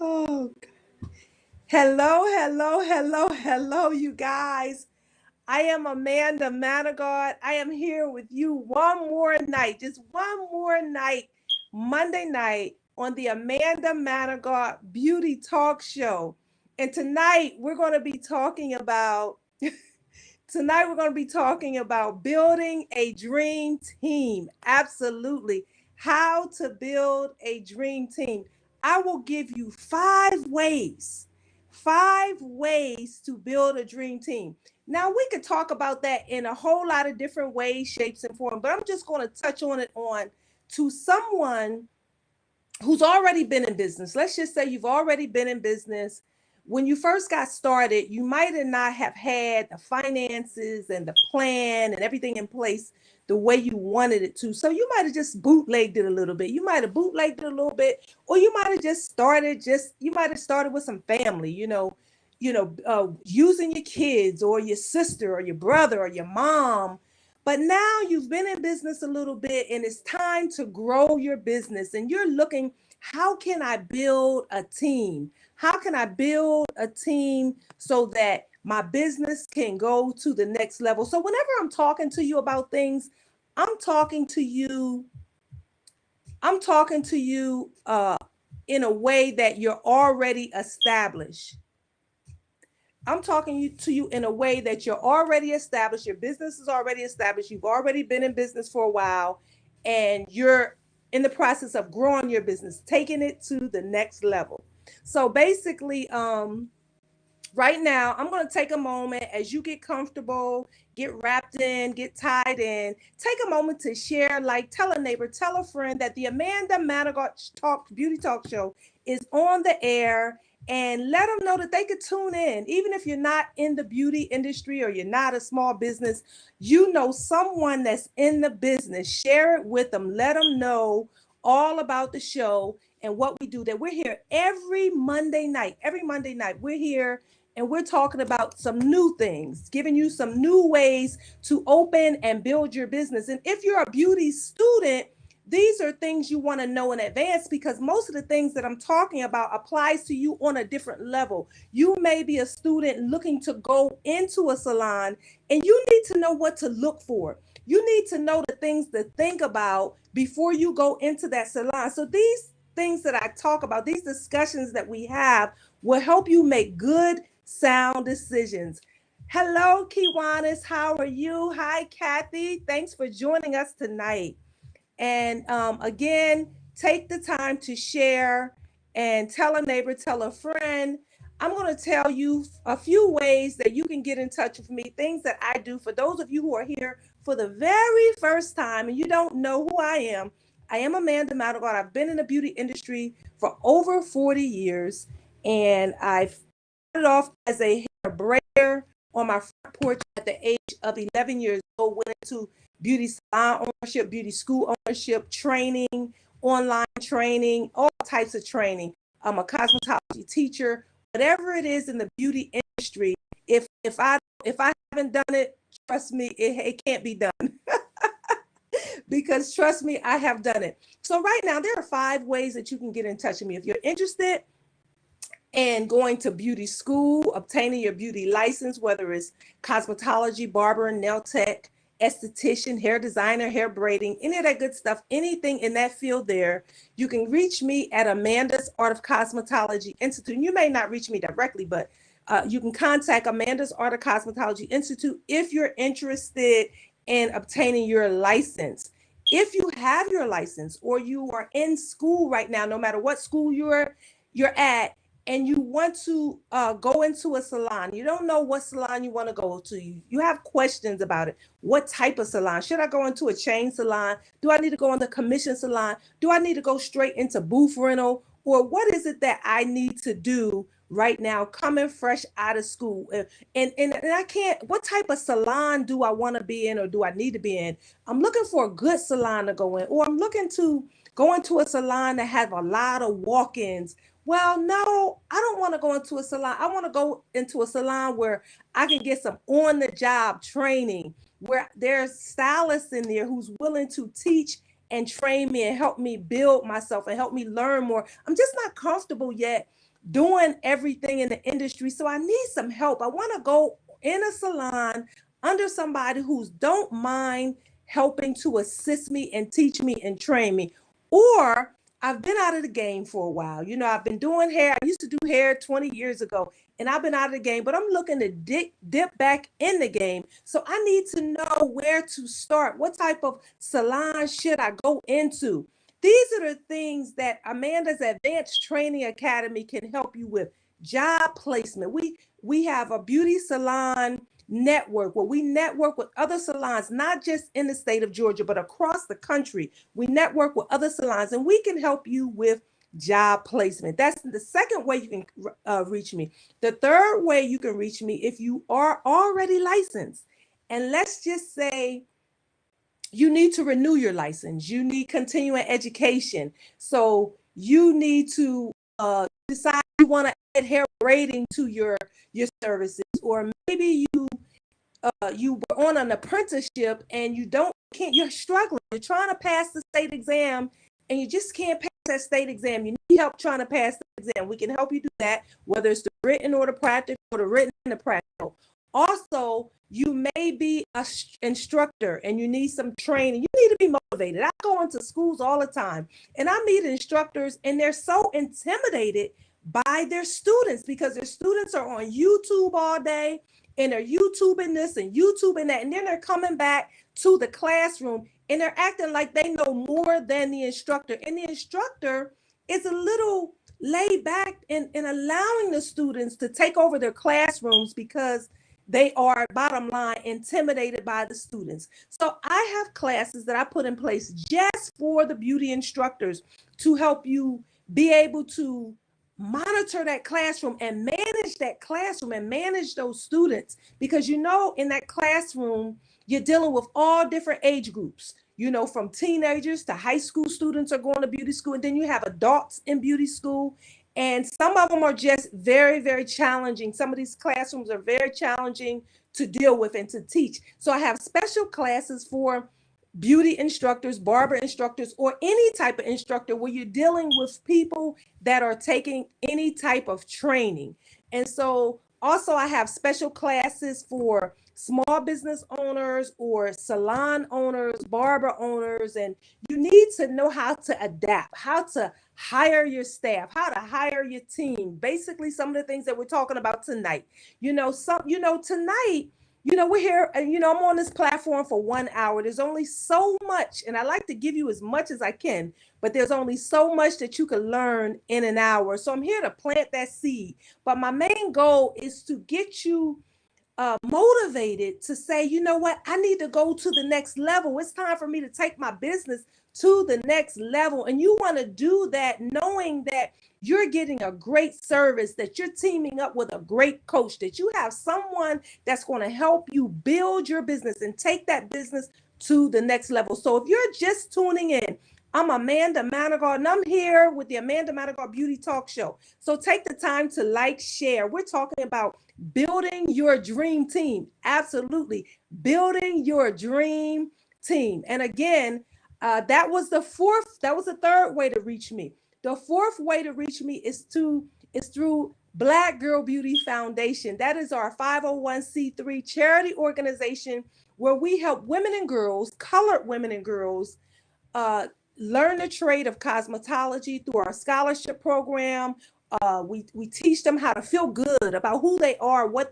Oh, hello, hello, hello, hello, you guys. I am Amanda Manigault. I am here with you one more night, just one more night, Monday night on the Amanda Manigault Beauty Talk Show. And tonight we're going to be talking about building a dream team. Absolutely. How to build a dream team. I will give you five ways to build a dream team. Now, we could talk about that in a whole lot of different ways, shapes, and forms, but I'm just going to touch on it on to someone who's already been in business. Let's just say you've already been in business. When you first got started, you might not have had the finances and the plan and everything in place the way you wanted it to. So you might have just bootlegged it a little bit. You might have bootlegged it a little bit, or you might have you might have started with some family, using your kids or your sister or your brother or your mom. But now you've been in business a little bit and it's time to grow your business and you're looking, how can I build a team? How can I build a team so that my business can go to the next level? So whenever I'm talking to you about things, I'm talking to you, I'm talking to you in a way that you're already established. I'm talking to you in a way that you're already established. Your business is already established. You've already been in business for a while, and you're in the process of growing your business, taking it to the next level. So basically, right now, I'm going to take a moment as you get comfortable, get wrapped in, get tied in. Take a moment to share, like tell a neighbor, tell a friend that the Amanda Manigault Beauty Talk Show is on the air, and let them know that they could tune in. Even if you're not in the beauty industry or you're not a small business, you know someone that's in the business. Share it with them. Let them know all about the show and what we do. That we're here every Monday night. Every Monday night, we're here and we're talking about some new things, giving you some new ways to open and build your business. And if you're a beauty student, these are things you want to know in advance, because most of the things that I'm talking about applies to you on a different level. You may be a student looking to go into a salon, and you need to know what to look for. You need to know the things to think about before you go into that salon. So these things that I talk about, these discussions that we have, will help you make good, sound decisions. Hello, Kiwanis. How are you? Hi, Kathy. Thanks for joining us tonight. And again, take the time to share and tell a neighbor, tell a friend. I'm going to tell you a few ways that you can get in touch with me, things that I do. For those of you who are here for the very first time and you don't know who I am Amanda Manigault. I've been in the beauty industry for over 40 years, and I've started off as a hair braider on my front porch at the age of 11 years old, went into beauty salon ownership, beauty school ownership, training, online training, all types of training. I'm a cosmetology teacher, whatever it is in the beauty industry. If I haven't done it, trust me, it can't be done. Because trust me, I have done it. So right now, there are 5 ways that you can get in touch with me. If you're interested and going to beauty school, obtaining your beauty license, whether it's cosmetology, barber, nail tech, esthetician, hair designer, hair braiding, any of that good stuff, anything in that field there, you can reach me at Amanda's Art of Cosmetology Institute. And you may not reach me directly, but you can contact Amanda's Art of Cosmetology Institute if you're interested in obtaining your license. If you have your license or you are in school right now, no matter what school you're at, and you want to go into a salon, you don't know what salon you want to go to, you have questions about it. What type of salon? Should I go into a chain salon? Do I need to go in the commission salon? Do I need to go straight into booth rental? Or what is it that I need to do right now, coming fresh out of school? And I can't, what type of salon do I want to be in, or do I need to be in? I'm looking for a good salon to go in, or I'm looking to go into a salon that has a lot of walk-ins. Well, no, I don't want to go into a salon. I want to go into a salon where I can get some on the job training, where there's stylists in there who's willing to teach and train me and help me build myself and help me learn more. I'm just not comfortable yet doing everything in the industry. So I need some help. I want to go in a salon under somebody who's don't mind helping to assist me and teach me and train me. Or I've been out of the game for a while. You know, I've been doing hair. I used to do hair 20 years ago, and I've been out of the game, but I'm looking to dip back in the game. So I need to know where to start. What type of salon should I go into? These are the things that Amanda's Advanced Training Academy can help you with. Job placement. We have a beauty salon network where we network with other salons, not just in the state of Georgia, but across the country. We network with other salons, and we can help you with job placement. That's the second way you can reach me. The third way you can reach me, if you are already licensed, and let's just say you need to renew your license, you need continuing education. So you need to decide you want to add hair braiding to your services, or maybe you were on an apprenticeship and you're struggling, you're trying to pass the state exam and you just can't pass that state exam. You need help trying to pass the exam. We can help you do that, whether it's the written or the practical, or the written and the practical. Also, you may be an instructor and you need some training. You need to be motivated. I go into schools all the time and I meet instructors and they're so intimidated by their students because their students are on YouTube all day and they're YouTubing this and YouTubing that. And then they're coming back to the classroom and they're acting like they know more than the instructor. And the instructor is a little laid back in allowing the students to take over their classrooms because they are, bottom line, intimidated by the students. So I have classes that I put in place just for the beauty instructors to help you be able to monitor that classroom and manage that classroom and manage those students. Because, you know, in that classroom, you're dealing with all different age groups, you know, from teenagers to high school students are going to beauty school. And then you have adults in beauty school. And some of them are just very, very challenging. Some of these classrooms are very challenging to deal with and to teach. So I have special classes for beauty instructors, barber instructors, or any type of instructor where you're dealing with people that are taking any type of training. And so also I have special classes for small business owners or salon owners, barber owners, and you need to know how to adapt, how to hire your staff, how to hire your team. Basically, some of the things that we're talking about tonight. Tonight, we're here, and, I'm on this platform for 1 hour. There's only so much, and I like to give you as much as I can, but there's only so much that you can learn in an hour. So I'm here to plant that seed. But my main goal is to get you motivated to say, you know what, I need to go to the next level. It's time for me to take my business to the next level. And you want to do that knowing that you're getting a great service, that you're teaming up with a great coach, that you have someone that's going to help you build your business and take that business to the next level. So if you're just tuning in, I'm Amanda Manigault, and I'm here with the Amanda Manigault Beauty Talk Show. So take the time to like, share. We're talking about building your dream team. Absolutely. Building your dream team. And again, that was the third way to reach me. The fourth way to reach me is through Black Girl Beauty Foundation. That is our 501c3 charity organization where we help women and girls, colored women and girls, learn the trade of cosmetology through our scholarship program. We teach them how to feel good about who they are, what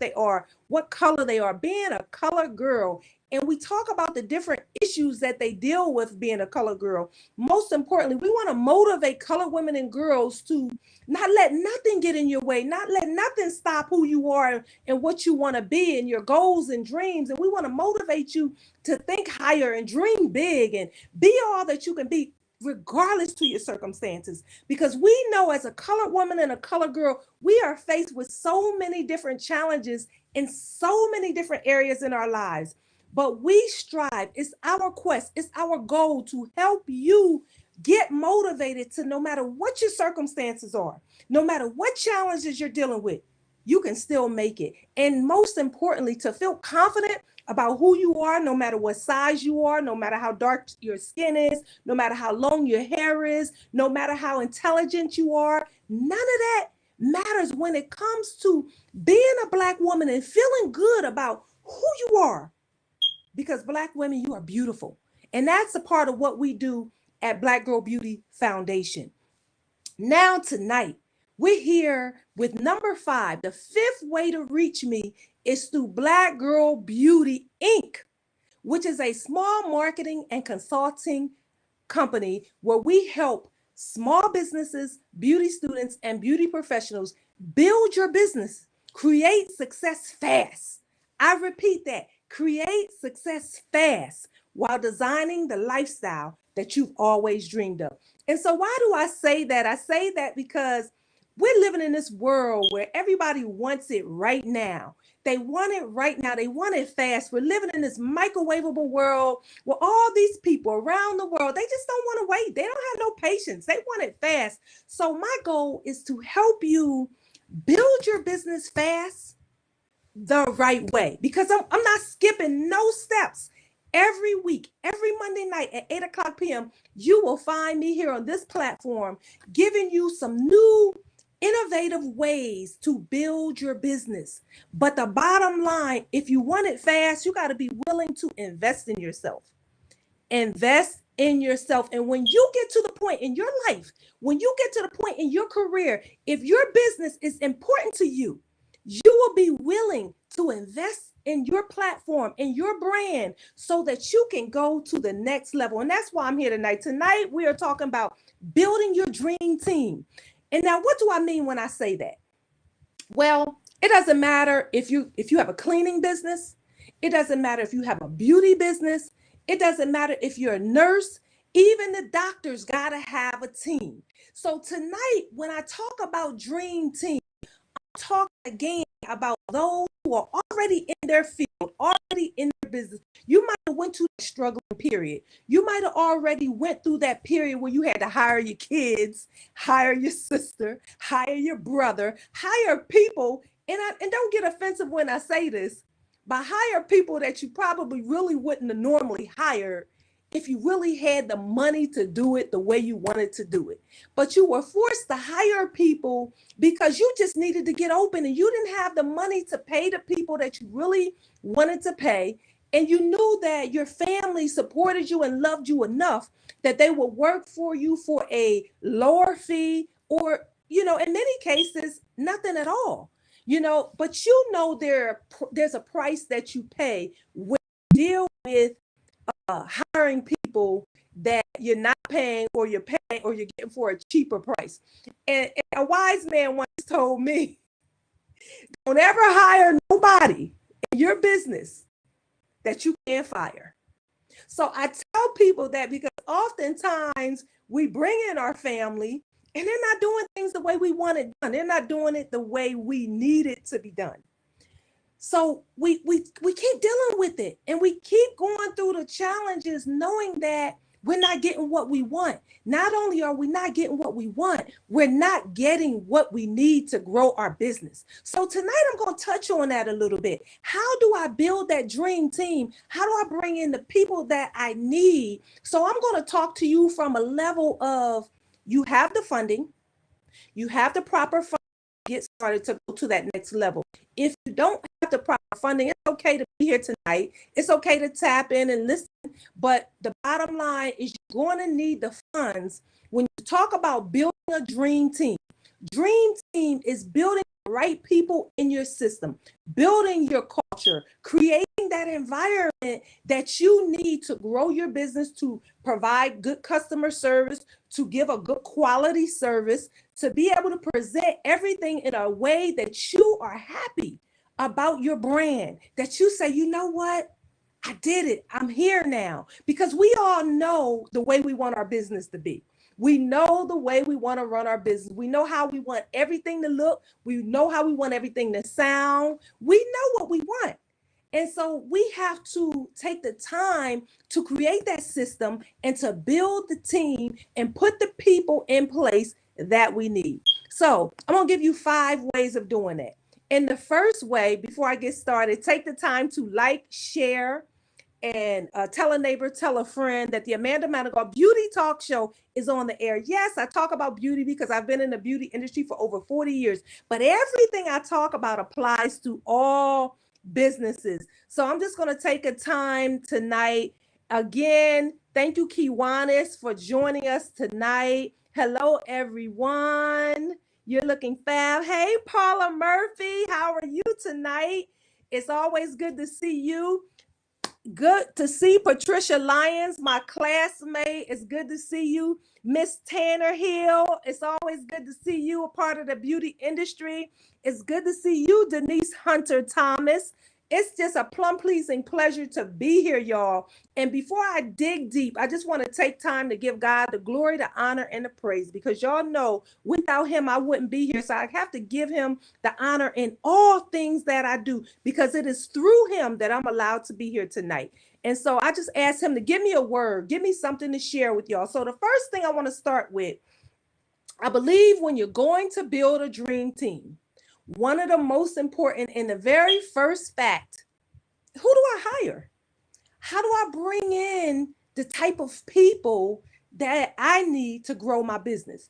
color they are, being a colored girl. And we talk about the different issues that they deal with being a colored girl. Most importantly, we want to motivate colored women and girls to not let nothing get in your way, not let nothing stop who you are and what you want to be and your goals and dreams. And we want to motivate you to think higher and dream big and be all that you can be, regardless to your circumstances. Because we know as a colored woman and a colored girl, we are faced with so many different challenges in so many different areas in our lives. But we strive, it's our quest, it's our goal to help you get motivated to, no matter what your circumstances are, no matter what challenges you're dealing with, you can still make it. And most importantly, to feel confident about who you are, no matter what size you are, no matter how dark your skin is, no matter how long your hair is, no matter how intelligent you are, none of that matters when it comes to being a Black woman and feeling good about who you are. Because Black women, you are beautiful. And that's a part of what we do at Black Girl Beauty Foundation. Now, tonight, we're here with number 5. The 5th way to reach me is through Black Girl Beauty Inc., which is a small marketing and consulting company where we help small businesses, beauty students, and beauty professionals build your business, create success fast. I repeat that, create success fast while designing the lifestyle that you've always dreamed of. And so why do I say that? I say that because we're living in this world where everybody wants it right now. They want it right now. They want it fast. We're living in this microwavable world where all these people around the world, they just don't want to wait. They don't have no patience. They want it fast. So my goal is to help you build your business fast the right way, because I'm not skipping no steps. Every week, every Monday night at 8 o'clock p.m., you will find me here on this platform giving you some new innovative ways to build your business. But the bottom line, if you want it fast, you got to be willing to invest in yourself. Invest in yourself. And when you get to the point in your life, when you get to the point in your career, if your business is important to you, you will be willing to invest in your platform, in your brand, so that you can go to the next level. And that's why I'm here tonight. Tonight, we are talking about building your dream team. And now, what do I mean when I say that? Well, it doesn't matter if you have a cleaning business. It doesn't matter if you have a beauty business. It doesn't matter if you're a nurse. Even the doctors got to have a team. So tonight, when I talk about dream team, I'm talking again about those who are already in their field, already in their business. You might have went through the struggling period. You might have already went through that period where you had to hire your kids, hire your sister, hire your brother, hire people. And don't get offensive when I say this, but hire people that you probably really wouldn't have normally hired if you really had the money to do it the way you wanted to do it. But you were forced to hire people because you just needed to get open, and you didn't have the money to pay the people that you really wanted to pay. And you knew that your family supported you and loved you enough that they would work for you for a lower fee, or, in many cases, nothing at all. But there's a price that you pay when you deal with hiring people that you're not paying, or you're paying, or you're getting for a cheaper price. And a wise man once told me, don't ever hire nobody in your business that you can't fire. So I tell people that because oftentimes we bring in our family and they're not doing things the way we want it done. They're not doing it the way we need it to be done. So we keep dealing with it, and we keep going through the challenges knowing that we're not getting what we want. Not only are we not getting what we want, we're not getting what we need to grow our business. So tonight I'm going to touch on that a little bit. How do I build that dream team? How do I bring in the people that I need? So I'm going to talk to you from a level of, you have the funding, you have the proper funding to get started to go to that next level. If you don't have the proper funding, it's okay to be here tonight. It's okay to tap in and listen. But the bottom line is, you're going to need the funds when you talk about building a dream team. Dream team is building the right people in your system, building your culture, creating that environment that you need to grow your business, to provide good customer service, to give a good quality service, to be able to present everything in a way that you are happy about your brand, that you say, you know what? I did it. I'm here now. Because we all know the way we want our business to be. We know the way we want to run our business. We know how we want everything to look. We know how we want everything to sound. We know what we want. And so we have to take the time to create that system and to build the team and put the people in place that we need. So I'm going to give you 5 ways of doing that. And the first way, before I get started, take the time to like, share, and tell a neighbor, tell a friend that the Amanda Manigault Beauty Talk Show is on the air. Yes, I talk about beauty because I've been in the beauty industry for over 40 years, but everything I talk about applies to all businesses. So I'm just going to take a time tonight. Again, thank you, Kiwanis, for joining us tonight. Hello, everyone. You're looking fab. Hey, Paula Murphy, how are you tonight? It's always good to see you. Good to see Patricia Lyons, my classmate. It's good to see you. Miss Tanner Hill, it's always good to see you, a part of the beauty industry. It's good to see you, Denise Hunter Thomas. It's just a plum pleasing pleasure to be here, y'all. And before I dig deep, I just want to take time to give God the glory, the honor, and the praise, because y'all know without him, I wouldn't be here. So I have to give him the honor in all things that I do, because it is through him that I'm allowed to be here tonight. And so I just asked him to give me a word, give me something to share with y'all. So the first thing I want to start with, I believe when you're going to build a dream team, one of the most important and the very first fact, who do I hire? How do I bring in the type of people that I need to grow my business?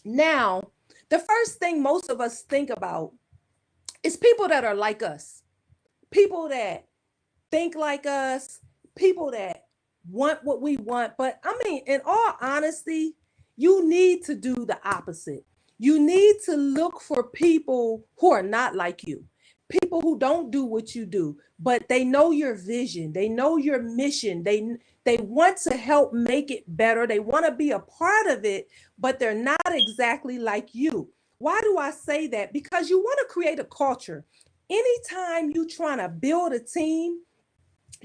Now, the first thing most of us think about is people that are like us, people that think like us, people that want what we want. But I mean, in all honesty, you need to do the opposite. You need to look for people who are not like you, people who don't do what you do, but they know your vision, they know your mission, they want to help make it better, they want to be a part of it, but they're not exactly like you. Why do I say that? Because you want to create a culture. Anytime you're trying to build a team,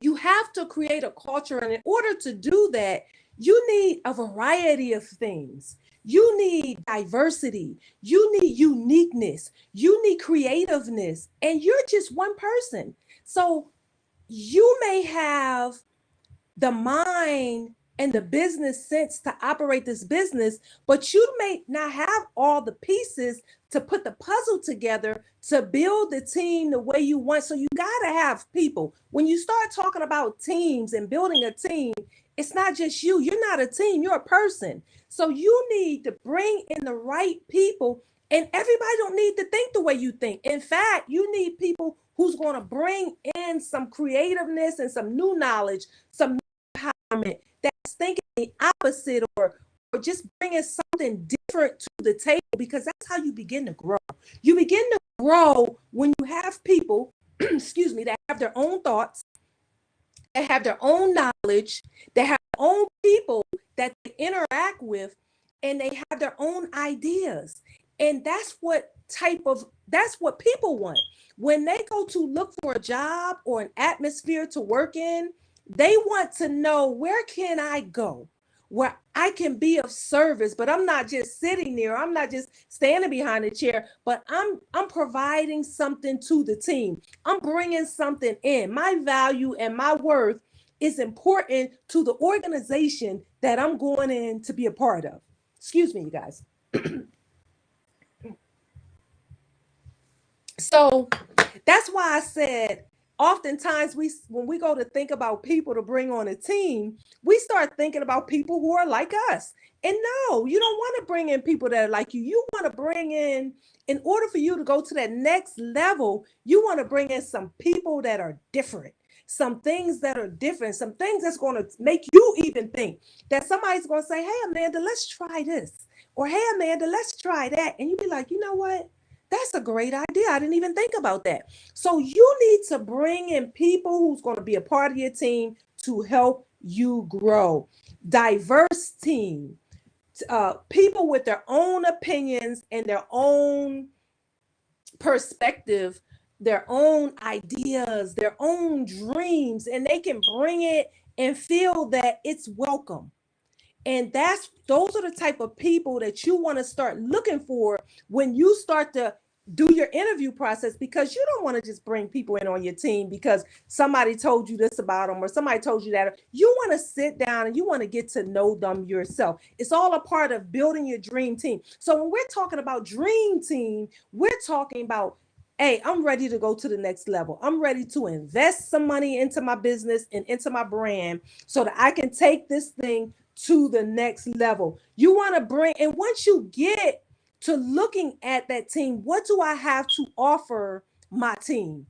you have to create a culture. And in order to do that, you need a variety of things. You need diversity. You need uniqueness. You need creativeness. And you're just one person. So you may have the mind and the business sense to operate this business, but you may not have all the pieces to put the puzzle together to build the team the way you want. So you got to have people. When you start talking about teams and building a team, it's not just you. You're not a team, you're a person. So you need to bring in the right people, and everybody don't need to think the way you think. In fact, you need people who's going to bring in some creativeness and some new knowledge, some empowerment, that's thinking the opposite, or just bringing something different to the table, because that's how you begin to grow. You begin to grow when you have people, excuse me, that have their own thoughts, that have their own knowledge, that have their own people that they interact with, and they have their own ideas. And that's what people want. When they go to look for a job or an atmosphere to work in, they want to know, where can I go where I can be of service, but I'm not just sitting there, I'm not just standing behind the chair, but I'm providing something to the team. I'm bringing something in. My value and my worth is important to the organization that I'm going in to be a part of. Excuse me, you guys. So that's why I said, oftentimes when we go to think about people to bring on a team, we start thinking about people who are like us. And no, you don't want to bring in people that are like you. You want to bring in order for you to go to that next level, you want to bring in some people that are different, some things that are different, some things that's going to make you even think, that somebody's going to say, hey, Amanda, let's try this. Or, hey, Amanda, let's try that. And you be like, you know what? That's a great idea. I didn't even think about that. So you need to bring in people who's going to be a part of your team to help you grow. Diverse team, people with their own opinions and their own perspective, their own ideas, their own dreams, and they can bring it and feel that it's welcome. And those are the type of people that you want to start looking for when you start to do your interview process, because you don't want to just bring people in on your team because somebody told you this about them or somebody told you that. You want to sit down and you want to get to know them yourself. It's all a part of building your dream team. So when we're talking about dream team, we're talking about hey, I'm ready to go to the next level. I'm ready to invest some money into my business and into my brand so that I can take this thing to the next level. You want to bring, and once you get to looking at that team, what do I have to offer my team?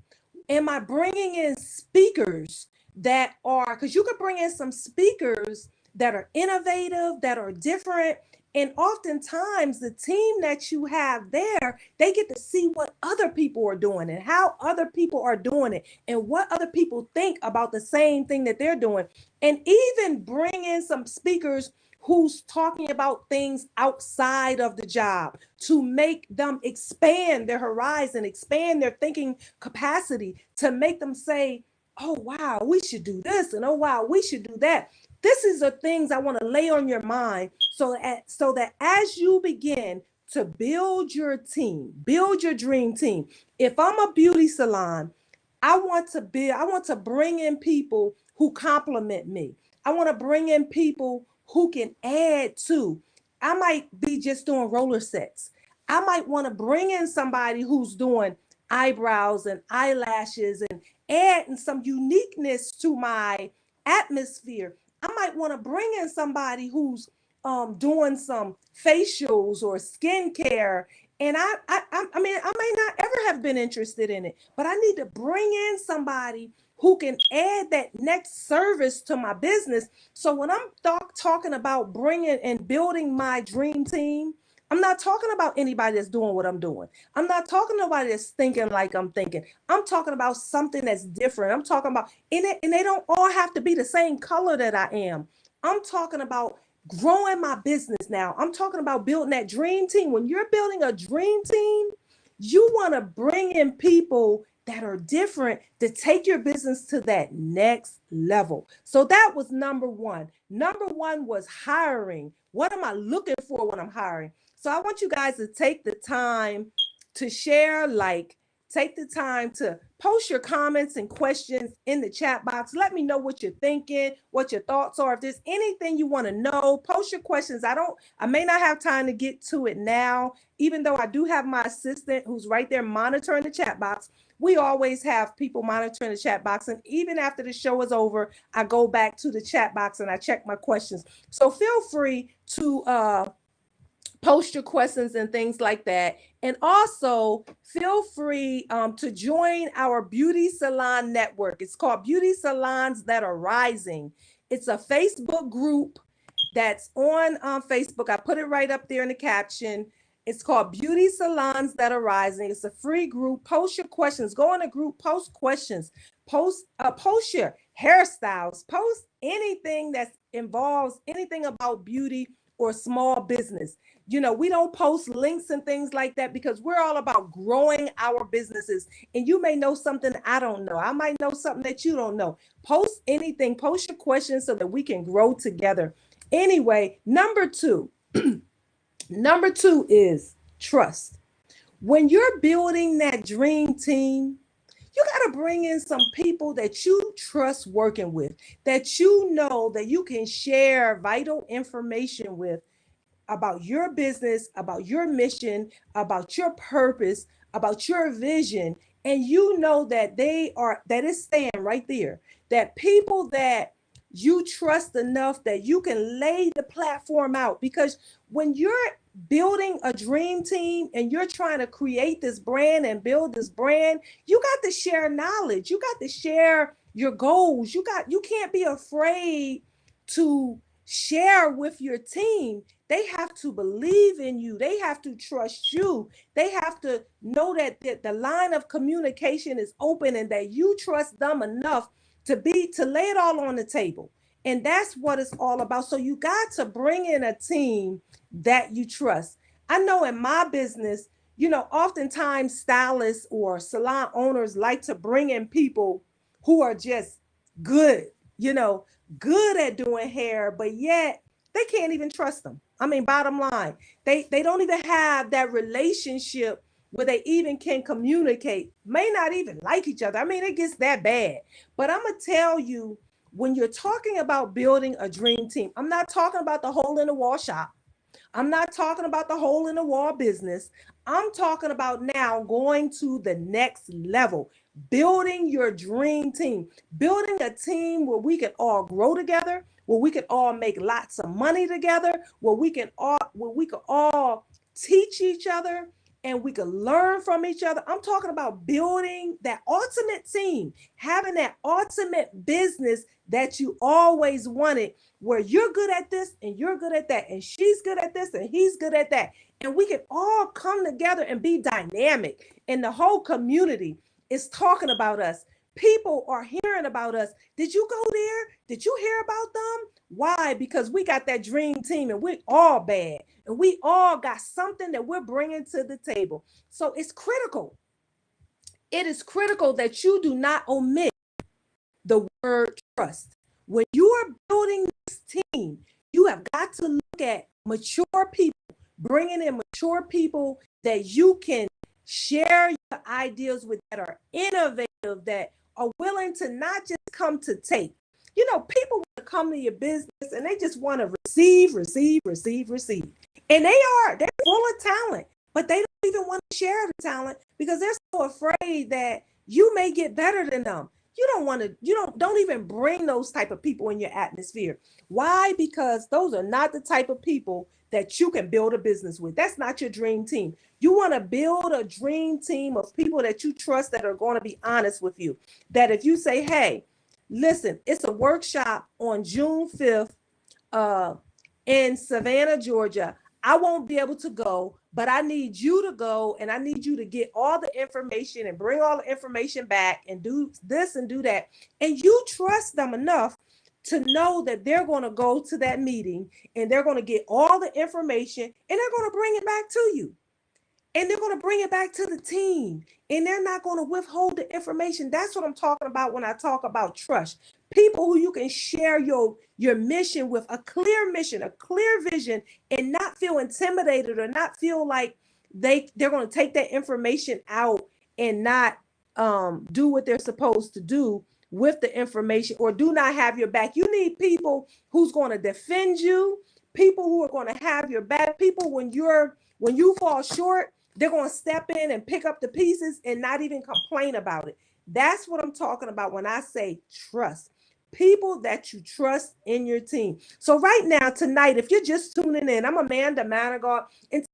Am I bringing in speakers that are, because you could bring in some speakers that are innovative, that are different. And oftentimes, the team that you have there, they get to see what other people are doing and how other people are doing it and what other people think about the same thing that they're doing. And even bring in some speakers who's talking about things outside of the job to make them expand their horizon, expand their thinking capacity, to make them say, oh, wow, we should do this. And oh, wow, we should do that. This is the things I want to lay on your mind so that as you begin to build your team, build your dream team. If I'm a beauty salon, I want to bring in people who complement me. I want to bring in people who can add to. I might be just doing roller sets. I might want to bring in somebody who's doing eyebrows and eyelashes and adding some uniqueness to my atmosphere. I might want to bring in somebody who's doing some facials or skincare. And I mean, I may not ever have been interested in it, but I need to bring in somebody who can add that next service to my business. So when I'm talking about bringing and building my dream team, I'm not talking about anybody that's doing what I'm doing. I'm not talking to nobody that's thinking like I'm thinking. I'm talking about something that's different. I'm talking about and they don't all have to be the same color that I am. I'm talking about growing my business now. I'm talking about building that dream team. When you're building a dream team, you want to bring in people that are different to take your business to that next level. So that was number one. Number one was hiring. What am I looking for when I'm hiring? So I want you guys to take the time to share, take the time to post your comments and questions in the chat box. Let me know what you're thinking, what your thoughts are. If there's anything you want to know, post your questions. I may not have time to get to it now, even though I do have my assistant who's right there monitoring the chat box. We always have people monitoring the chat box. And even after the show is over, I go back to the chat box and I check my questions. So feel free to post your questions and things like that. And also feel free to join our beauty salon network. It's called Beauty Salons That Are Rising. It's a Facebook group that's on Facebook. I put it right up there in the caption. It's called Beauty Salons That Are Rising. It's a free group. Post your questions. Go in a group, post questions. Post your hairstyles. Post anything that involves anything about beauty or small business. You know, we don't post links and things like that because we're all about growing our businesses. And you may know something I don't know. I might know something that you don't know. Post anything, post your questions so that we can grow together. Anyway, number two is trust. When you're building that dream team, you got to bring in some people that you trust working with, that you know that you can share vital information with about your business, about your mission, about your purpose, about your vision. And you know that that is staying right there. That people that you trust enough that you can lay the platform out. Because when you're building a dream team and you're trying to create this brand and build this brand, you got to share knowledge. You got to share your goals. You can't be afraid to share with your team. They have to believe in you. They have to trust you. They have to know that the line of communication is open and that you trust them enough to lay it all on the table. And that's what it's all about. So you got to bring in a team that you trust. I know in my business, oftentimes stylists or salon owners like to bring in people who are just good, good at doing hair, but yet they can't even trust them. I mean, bottom line, they don't even have that relationship where they even can communicate, may not even like each other. I mean, it gets that bad. But I'm going to tell you, when you're talking about building a dream team, I'm not talking about the hole in the wall shop. I'm not talking about the hole in the wall business. I'm talking about now going to the next level, building your dream team, building a team where we can all grow together, where we can all make lots of money together, where we can all teach each other and we can learn from each other. I'm talking about building that ultimate team, having that ultimate business that you always wanted, where you're good at this and you're good at that, and she's good at this and he's good at that. And we can all come together and be dynamic. And the whole community is talking about us. People are hearing about us. Did you go there? Did you hear about them? Why? Because we got that dream team and we're all bad. And we all got something that we're bringing to the table. So it's critical. It is critical that you do not omit the word trust. When you are building this team, you have got to look at mature people, bringing in mature people that you can share your ideas with, that are innovative, that are willing to not just come to take. You know, people want to come to your business and they just want to receive, receive, receive, receive. And they're full of talent, but they don't even want to share the talent because they're so afraid that you may get better than them. You don't want to, don't even bring those type of people in your atmosphere. Why? Because those are not the type of people that you can build a business with. That's not your dream team. You want to build a dream team of people that you trust, that are going to be honest with you. That if you say, hey, listen, it's a workshop on June 5th in Savannah, Georgia. I won't be able to go, but I need you to go, and I need you to get all the information and bring all the information back and do this and do that. And you trust them enough to know that they're going to go to that meeting and they're going to get all the information and they're going to bring it back to you. And they're going to bring it back to the team, and they're not going to withhold the information. That's what I'm talking about when I talk about trust. People who you can share your mission with, a clear mission, a clear vision, and not feel intimidated or not feel like they're going to take that information out and not do what they're supposed to do with the information, or do not have your back. You need people who's going to defend you, people who are going to have your back, people when you fall short, they're going to step in and pick up the pieces and not even complain about it. That's what I'm talking about when I say trust. People that you trust in your team. So right now, tonight, if you're just tuning in, I'm Amanda Manigault, and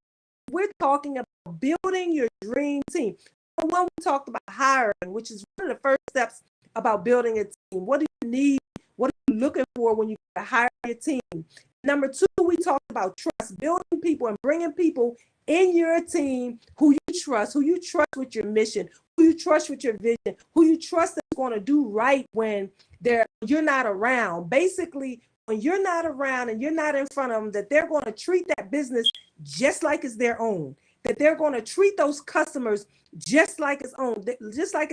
we're talking about building your dream team. One, we talked about hiring, which is one of the first steps about building a team. What do you need? What are you looking for when you hire your team? Number two, we talked about trust, building people and bringing people in your team who you trust with your mission, who you trust with your vision, who you trust is going to do right when you're not around. Basically, when you're not around and you're not in front of them, that they're going to treat that business just like it's their own, that they're going to treat those customers just like it's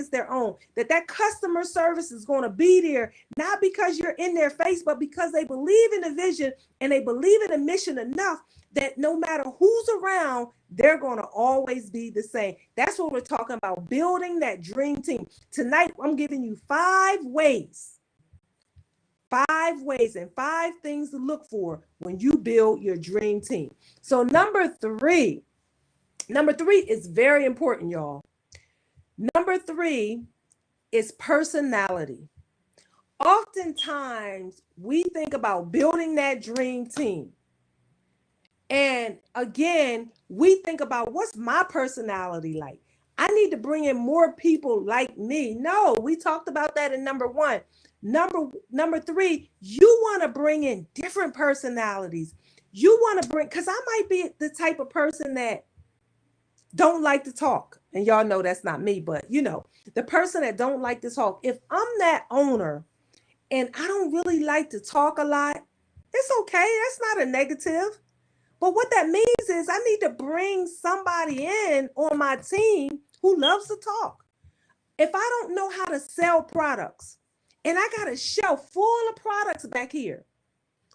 their own, that customer service is going to be there, not because you're in their face, but because they believe in the vision and they believe in the mission enough that no matter who's around, they're going to always be the same. That's what we're talking about, building that dream team. Tonight, I'm giving you 5 ways and 5 things to look for when you build your dream team. So number three is very important, y'all. Number 3 is personality. Oftentimes, we think about building that dream team. And again, we think about, what's my personality like? I need to bring in more people like me. No, we talked about that in number 1. Number 3, you want to bring in different personalities. You want to because I might be the type of person that don't like to talk. And y'all know that's not me, but the person that don't like to talk. If I'm that owner and I don't really like to talk a lot, it's okay. That's not a negative. But what that means is I need to bring somebody in on my team who loves to talk. If I don't know how to sell products and I got a shelf full of products back here,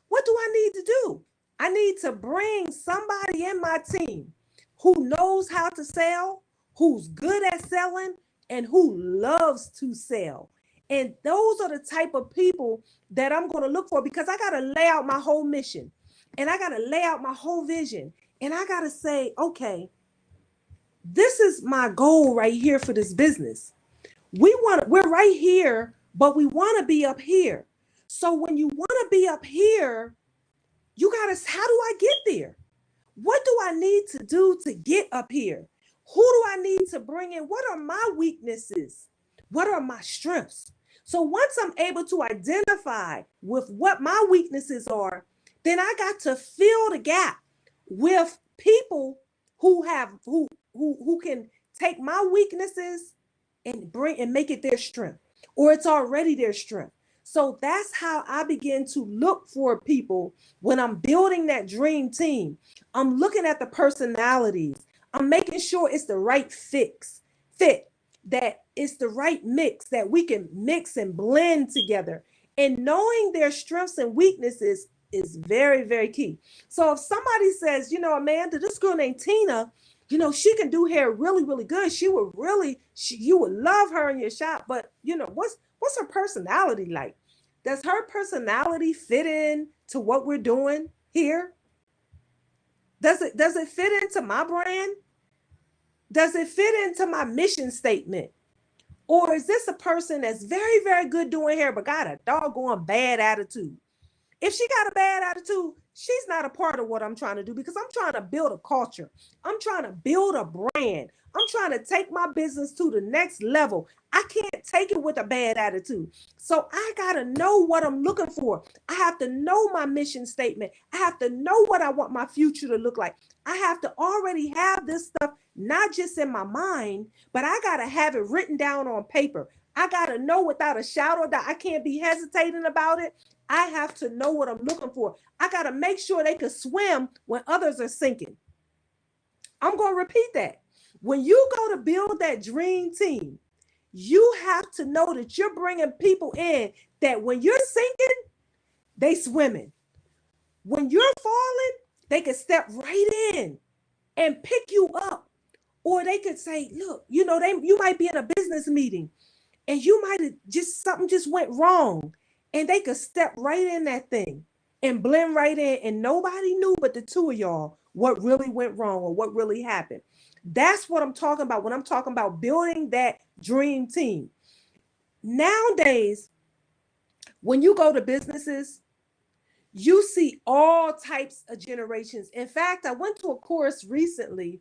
what do I need to do? I need to bring somebody in my team who knows how to sell, who's good at selling, and who loves to sell. And those are the type of people that I'm going to look for, because I got to lay out my whole mission. and I got to lay out my whole vision. And I got to say, okay, this is my goal right here for this business. We're right here, but we want to be up here. So when you want to be up here, you got to, how do I get there? What do I need to do to get up here? Who do I need to bring in? What are my weaknesses? What are my strengths? So once I'm able to identify with what my weaknesses are, then I got to fill the gap with people who have who can take my weaknesses and bring and make it their strength, or it's already their strength. So that's how I begin to look for people when I'm building that dream team. I'm looking at the personalities. I'm making sure it's the right fit, that it's the right mix, that we can mix and blend together. And knowing their strengths and weaknesses is very, very key. So if somebody says, Amanda, this girl named Tina, she can do hair really, really good. You would love her in your shop. But what's her personality like? Does her personality fit in to what we're doing here? Does it fit into my brand? Does it fit into my mission statement? Or is this a person that's very, very good doing hair, but got a doggone bad attitude? If she got a bad attitude, she's not a part of what I'm trying to do, because I'm trying to build a culture. I'm trying to build a brand. I'm trying to take my business to the next level. I can't take it with a bad attitude. So I got to know what I'm looking for. I have to know my mission statement. I have to know what I want my future to look like. I have to already have this stuff, not just in my mind, but I got to have it written down on paper. I got to know without a shadow of doubt. I can't be hesitating about it. I have to know what I'm looking for. I got to make sure they can swim when others are sinking. I'm going to repeat that. When you go to build that dream team, you have to know that you're bringing people in that when you're sinking, they swimming. When you're falling, they can step right in and pick you up. Or they could say, look, you might be in a business meeting and you might have something just went wrong. And they could step right in that thing and blend right in. And nobody knew but the two of y'all what really went wrong or what really happened. That's what I'm talking about when I'm talking about building that dream team. Nowadays, when you go to businesses, you see all types of generations. In fact, I went to a course recently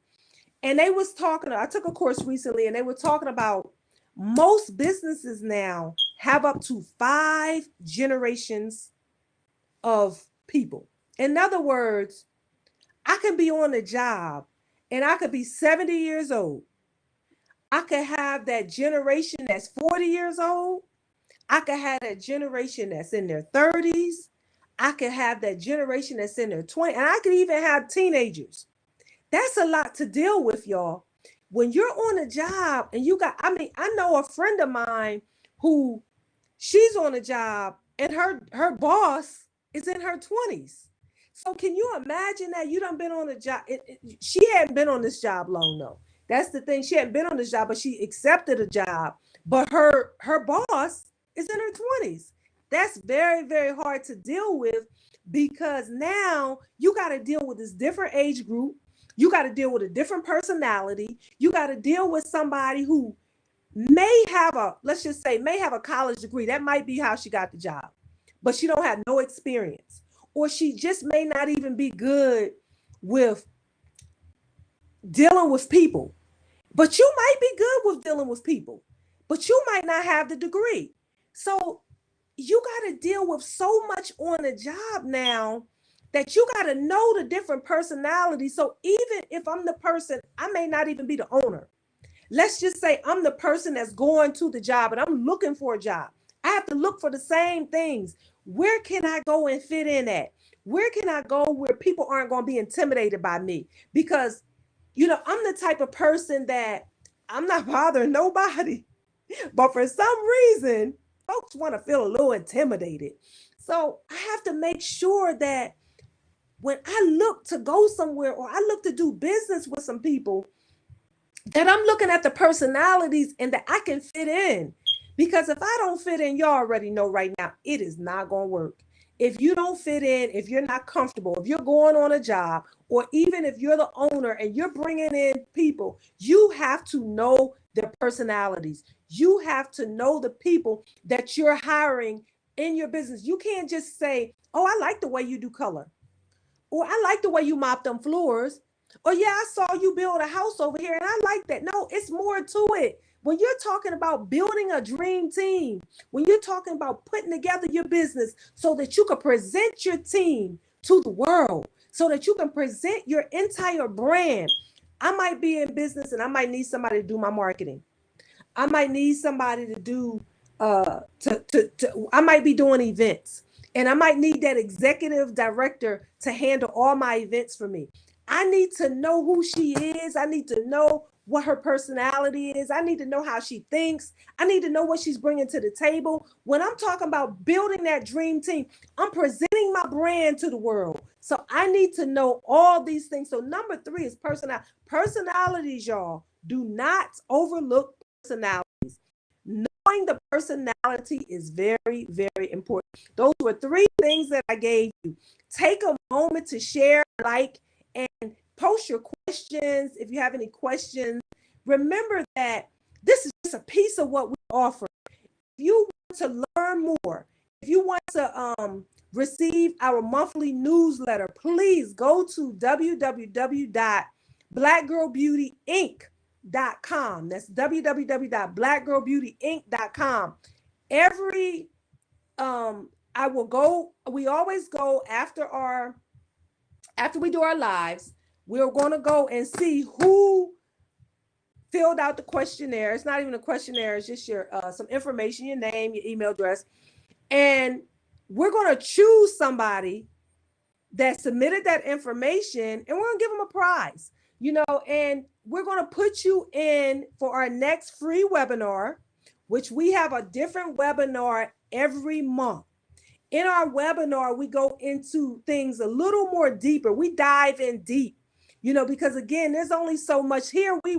and I took a course recently and they were talking about most businesses now have up to 5 generations of people. In other words, I can be on a job and I could be 70 years old. I could have that generation that's 40 years old. I could have that generation that's in their 30s. I could have that generation that's in their 20s. And I could even have teenagers. That's a lot to deal with, y'all. When you're on a job and I know a friend of mine who she's on a job and her boss is in her 20s. So can you imagine that you done been on a job? She hadn't been on this job long, though. That's the thing. She hadn't been on this job, but she accepted a job. But her boss is in her 20s. That's very, very hard to deal with, because now you got to deal with this different age group. You got to deal with a different personality. You got to deal with somebody who may have a college degree. That might be how she got the job, but she don't have no experience, or she just may not even be good with dealing with people. But you might be good with dealing with people, but you might not have the degree. So you got to deal with so much on the job now that you got to know the different personalities. So even if I'm the person, I may not even be the owner. Let's just say I'm the person that's going to the job and I'm looking for a job. I have to look for the same things. Where can I go and fit in at? Where can I go where people aren't going to be intimidated by me? Because, I'm the type of person that I'm not bothering nobody. But for some reason, folks want to feel a little intimidated. So I have to make sure that when I look to go somewhere or I look to do business with some people, that I'm looking at the personalities and that I can fit in. Because if I don't fit in, you already know right now, it is not going to work. If you don't fit in, if you're not comfortable, if you're going on a job, or even if you're the owner and you're bringing in people, you have to know their personalities. You have to know the people that you're hiring in your business. You can't just say, oh, I like the way you do color, or I like the way you mop them floors, or yeah, I saw you build a house over here and I like that. No, it's more to it. When you're talking about building a dream team, when you're talking about putting together your business so that you can present your team to the world, so that you can present your entire brand. I might be in business and I might need somebody to do my marketing. I might need somebody to do I might be doing events, and I might need that executive director to handle all my events for me. I need to know who she is. I need to know what her personality is. I need to know how she thinks. I need to know what she's bringing to the table. When I'm talking about building that dream team, I'm presenting my brand to the world. So I need to know all these things. So number 3 is personality. Personalities, y'all. Do not overlook personalities. Knowing the personality is very, very important. Those were 3 things that I gave you. Take a moment to share, like, and post your questions. If you have any questions, remember that this is just a piece of what we offer. If you want to learn more, if you want to receive our monthly newsletter, please go to www.blackgirlbeautyinc.com. That's www.blackgirlbeautyinc.com. Every we always go after we do our lives, we're going to go and see who filled out the questionnaire. It's not even a questionnaire, it's just your some information, your name, your email address. And we're going to choose somebody that submitted that information, and we're going to give them a prize, and we're going to put you in for our next free webinar, which we have a different webinar every month. In our webinar, we go into things a little more deeper. We dive in deep, because again, there's only so much here. We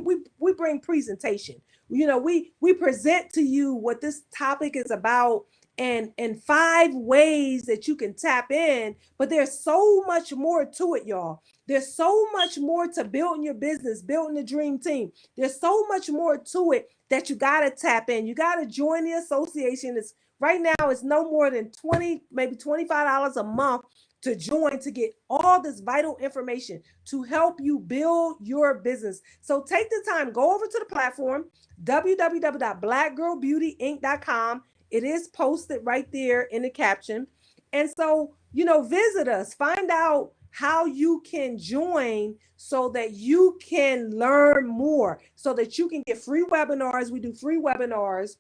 bring presentation. We present to you what this topic is about, and 5 ways that you can tap in. But there's so much more to it, y'all. There's so much more to building your business, building the dream team. There's so much more to it that you got to tap in. You got to join the association. Right now, it's no more than $20, maybe $25 a month to join, to get all this vital information to help you build your business. So take the time, go over to the platform, www.blackgirlbeautyinc.com. It is posted right there in the caption. And so, visit us, find out how you can join so that you can learn more, so that you can get free webinars. We do free webinars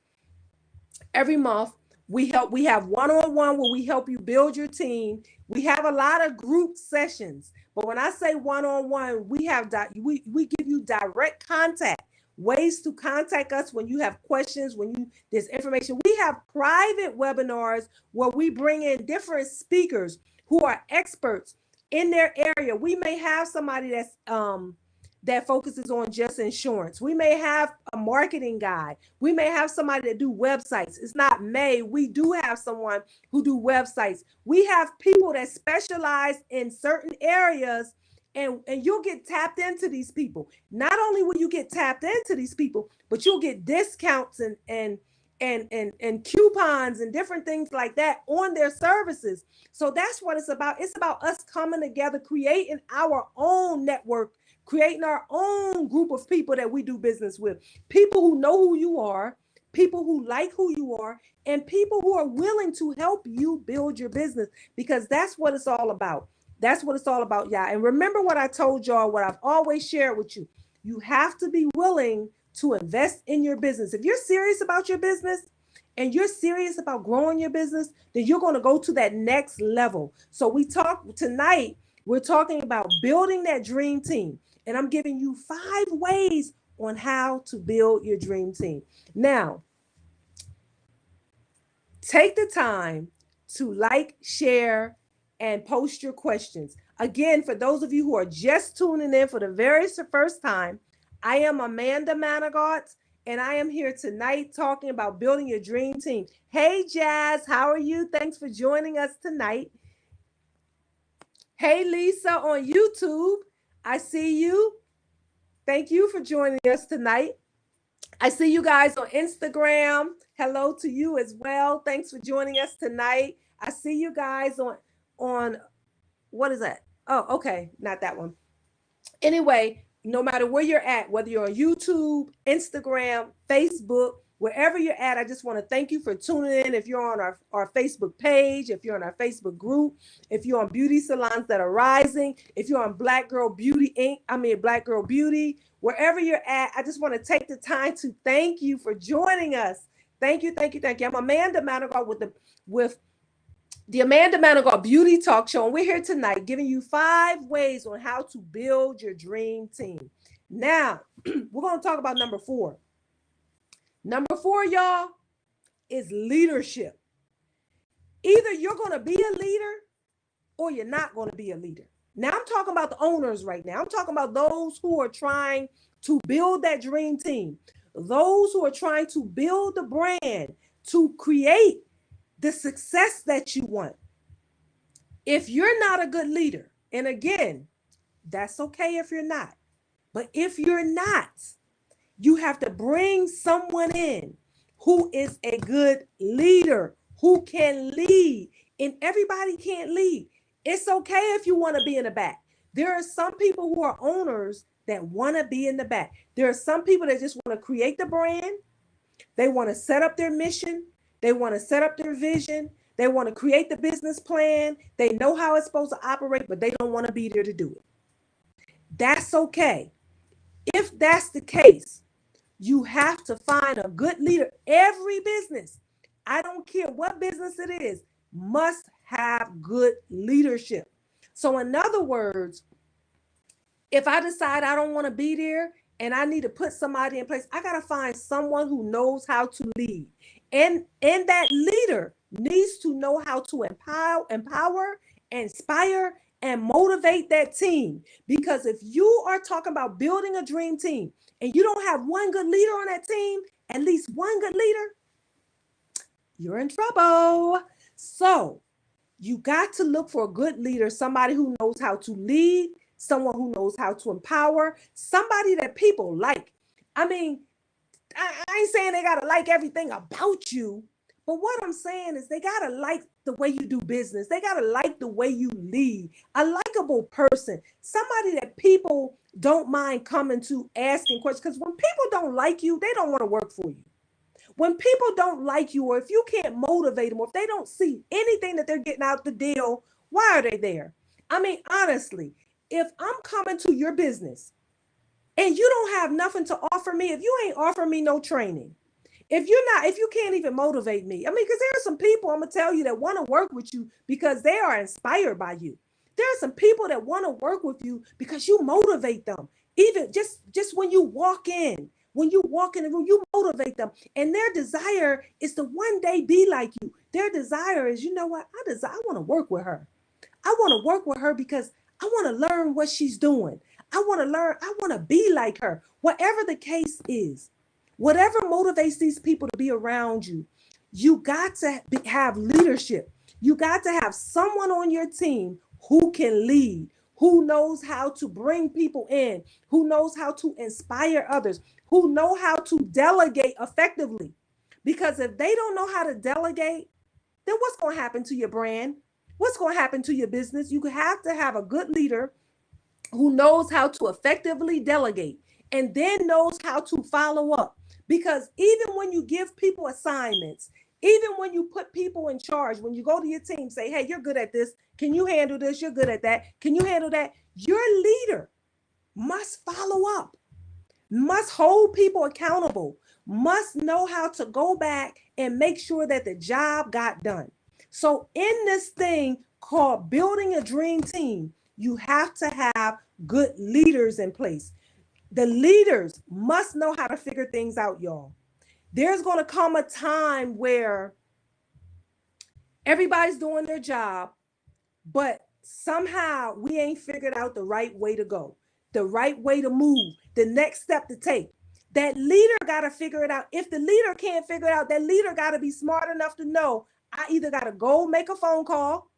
every month. We have one-on-one where we help you build your team. We have a lot of group sessions, but when I say one-on-one, we give you direct contact, ways to contact us when you have questions, there's information. We have private webinars where we bring in different speakers who are experts in their area. We may have somebody that focuses on just insurance. We may have a marketing guy. We may have somebody that do websites. It's not may. We do have someone who do websites. We have people that specialize in certain areas, and you'll get tapped into these people. Not only will you get tapped into these people, but you'll get discounts and coupons and different things like that on their services. So that's what it's about. It's about us coming together, creating our own network, creating our own group of people that we do business with, people who know who you are, people who like who you are, and people who are willing to help you build your business, because that's what it's all about. That's what it's all about, y'all. And remember what I told y'all, what I've always shared with you. You have to be willing to invest in your business. If you're serious about your business and you're serious about growing your business, then you're going to go to that next level. So we're talking about building that dream team. And I'm giving you 5 ways on how to build your dream team. Now, take the time to like, share, and post your questions. Again, for those of you who are just tuning in for the very first time, I am Amanda Manigault, and I am here tonight talking about building your dream team. Hey, Jazz, how are you? Thanks for joining us tonight. Hey, Lisa on YouTube, I see you. Thank you for joining us tonight. I see you guys on Instagram. Hello to you as well. Thanks for joining us tonight. I see you guys on what is that? Oh, okay, not that one. Anyway, no matter where you're at, whether you're on YouTube, Instagram, Facebook, wherever you're at, I just want to thank you for tuning in. If you're on our Facebook page, if you're on our Facebook group, if you're on Beauty Salons That Are Rising, if you're on Black Girl Beauty Inc., Black Girl Beauty, wherever you're at, I just want to take the time to thank you for joining us. Thank you, thank you, thank you. I'm Amanda Manigault with the Amanda Manigault Beauty Talk Show, and we're here tonight giving you 5 ways on how to build your dream team. Now, we're going to talk about number 4. Number 4, y'all, is leadership. Either you're going to be a leader or you're not going to be a leader. Now, I'm talking about the owners right now. I'm talking about those who are trying to build that dream team, those who are trying to build the brand, to create the success that you want. If you're not a good leader, and again, that's okay if you're not, but if you're not, you have to bring someone in who is a good leader, who can lead, and everybody can't lead. It's okay if you want to be in the back. There are some people who are owners that want to be in the back. There are some people that just want to create the brand. They want to set up their mission. They want to set up their vision. They want to create the business plan. They know how it's supposed to operate, but they don't want to be there to do it. That's okay. If that's the case, you have to find a good leader. Every business, I don't care what business it is, must have good leadership. So in other words, if I decide I don't want to be there and I need to put somebody in place, I got to find someone who knows how to lead. And that leader needs to know how to empower, inspire, and motivate that team. Because if you are talking about building a dream team and you don't have one good leader on that team, at least one good leader, you're in trouble. So you got to look for a good leader, somebody who knows how to lead, someone who knows how to empower, somebody that people like. I mean, I ain't saying they got to like everything about you, but what I'm saying is they got to like the way you do business. They got to like the way you lead, a likable person, somebody that people don't mind coming to asking questions. Because when people don't like you, they don't want to work for you. When people don't like you, or if you can't motivate them, or if they don't see anything that they're getting out the deal, why are they there? I mean, honestly, if I'm coming to your business and you don't have nothing to offer me, if you ain't offering me no training, if you can't even motivate me, I mean, because there are some people, I'm gonna tell you, that want to work with you because they are inspired by you. There are some people that want to work with you because you motivate them. Even just when you walk in the room, you motivate them. And their desire is to one day be like you. Their desire is, you know what? I want to work with her. I want to work with her because I want to learn what she's doing. I want to learn. I want to be like her. Whatever the case is, whatever motivates these people to be around you, you got to have leadership. You got to have someone on your team who can lead, who knows how to bring people in, who knows how to inspire others, who know how to delegate effectively. Because if they don't know how to delegate, then what's going to happen to your brand? What's going to happen to your business? You have to have a good leader who knows how to effectively delegate and then knows how to follow up. Because even when you give people assignments, even when you put people in charge, when you go to your team, say, hey, you're good at this. Can you handle this? You're good at that. Can you handle that? Your leader must follow up, must hold people accountable, must know how to go back and make sure that the job got done. So in this thing called building a dream team, you have to have good leaders in place. The leaders must know how to figure things out, y'all. There's going to come a time where everybody's doing their job, but somehow we ain't figured out the right way to go, the right way to move, the next step to take. That leader got to figure it out. If the leader can't figure it out, that leader got to be smart enough to know, I either got to go make a phone call.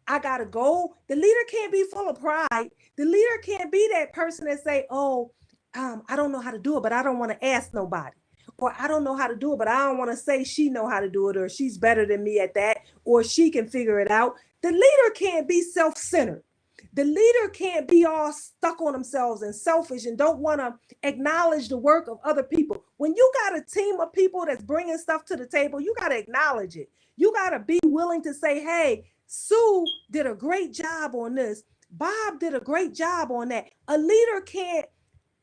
I got to go. The leader can't be full of pride. The leader can't be that person that say, oh, I don't know how to do it, but I don't want to ask nobody. Or I don't know how to do it, but I don't want to say she know how to do it, or she's better than me at that, or she can figure it out. The leader can't be self-centered. The leader can't be all stuck on themselves and selfish and don't want to acknowledge the work of other people. When you got a team of people that's bringing stuff to the table, you got to acknowledge it. You got to be willing to say, hey, Sue did a great job on this. Bob did a great job on that. A leader can't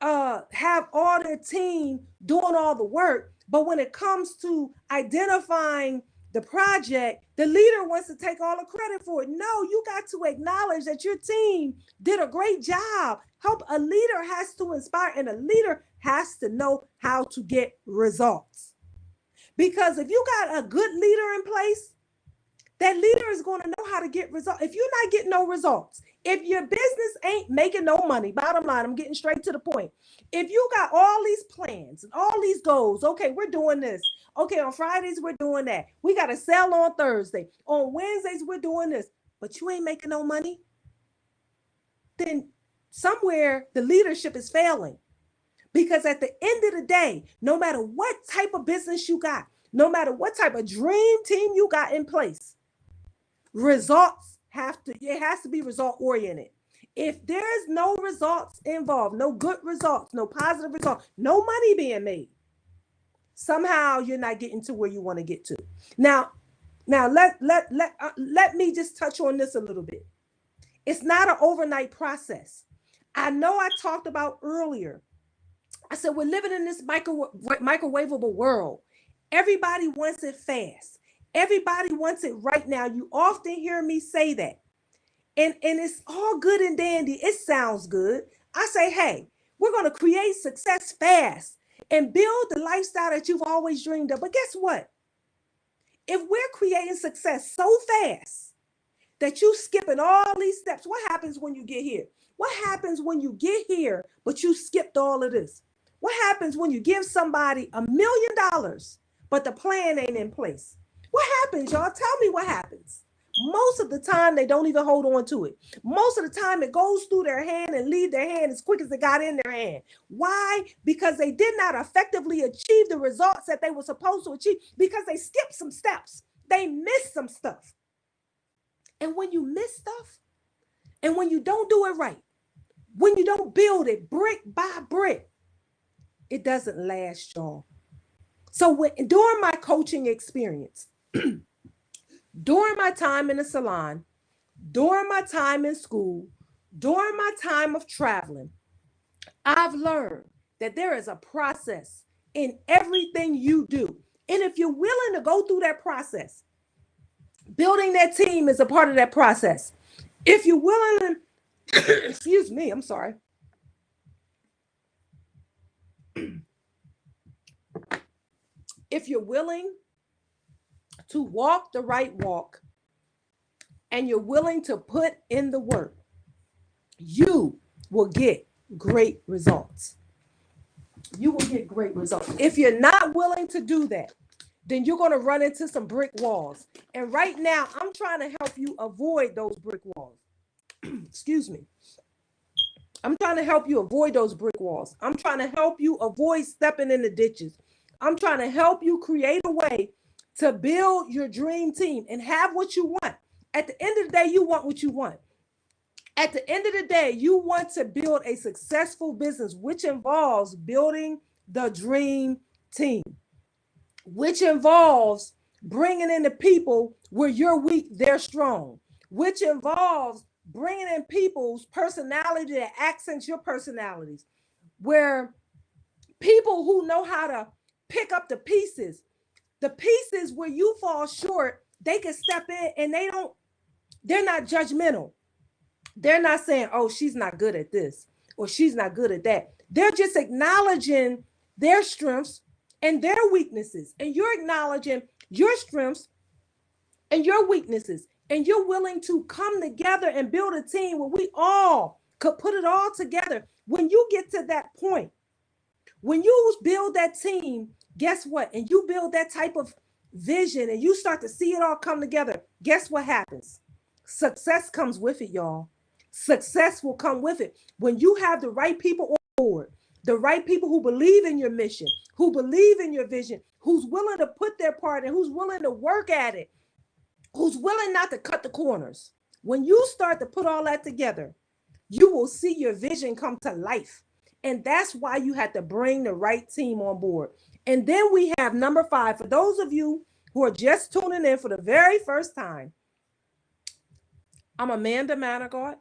have all their team doing all the work, but when it comes to identifying the project, the leader wants to take all the credit for it. No, you got to acknowledge that your team did a great job. A leader has to inspire, and a leader has to know how to get results. Because if you got a good leader in place, that leader is going to know how to get results. If you're not getting no results, if your business ain't making no money, bottom line, I'm getting straight to the point. If you got all these plans and all these goals, okay, we're doing this. Okay, on Fridays, we're doing that. We got to sell on Thursday. On Wednesdays, we're doing this. But you ain't making no money. Then somewhere the leadership is failing. Because at the end of the day, no matter what type of business you got, no matter what type of dream team you got in place, results it has to be result oriented. If there's no results involved, no good results, no positive results, no money being made, somehow you're not getting to where you want to get to. Now let me just touch on this a little bit. It's not an overnight process. I know I talked about earlier. I said, we're living in this microwavable world. Everybody wants it fast. Everybody wants it right now. You often hear me say that. And it's all good and dandy. It sounds good. I say, hey, we're going to create success fast and build the lifestyle that you've always dreamed of. But guess what? If we're creating success so fast that you skipping all these steps, what happens when you get here? What happens when you get here, but you skipped all of this? What happens when you give somebody $1 million, but the plan ain't in place? What happens, y'all? Tell me what happens. Most of the time, they don't even hold on to it. Most of the time, it goes through their hand and leave their hand as quick as it got in their hand. Why? Because they did not effectively achieve the results that they were supposed to achieve, because they skipped some steps. They missed some stuff. And when you miss stuff, and when you don't do it right, when you don't build it brick by brick, it doesn't last, y'all. So during my coaching experience, during my time in the salon, during my time in school, during my time of traveling, I've learned that there is a process in everything you do. And if you're willing to go through that process, building that team is a part of that process. If you're willing to, excuse me, I'm sorry. If you're willing to walk the right walk and you're willing to put in the work, you will get great results. You will get great results. If you're not willing to do that, then you're going to run into some brick walls. And right now, I'm trying to help you avoid those brick walls. Excuse me. I'm trying to help you avoid those brick walls. I'm trying to help you avoid stepping in the ditches. I'm trying to help you create a way to build your dream team and have what you want. At the end of the day, you want what you want. At the end of the day, you want to build a successful business, which involves building the dream team, which involves bringing in the people where you're weak, they're strong, which involves bringing in people's personality that accents your personalities, where people who know how to pick up the pieces where you fall short, they can step in and they're not judgmental. They're not saying, oh, she's not good at this or she's not good at that. They're just acknowledging their strengths and their weaknesses. And you're acknowledging your strengths and your weaknesses. And you're willing to come together and build a team where we all could put it all together. When you get to that point, When you build that team, guess what? And you build that type of vision and you start to see it all come together, guess what happens? Success comes with it, y'all. Success will come with it. When you have the right people on board, the right people who believe in your mission, who believe in your vision, who's willing to put their part in, who's willing to work at it, who's willing not to cut the corners. When you start to put all that together, you will see your vision come to life. And that's why you had to bring the right team on board. And then we have number 5. For those of you who are just tuning in for the very first time, I'm Amanda Manigault.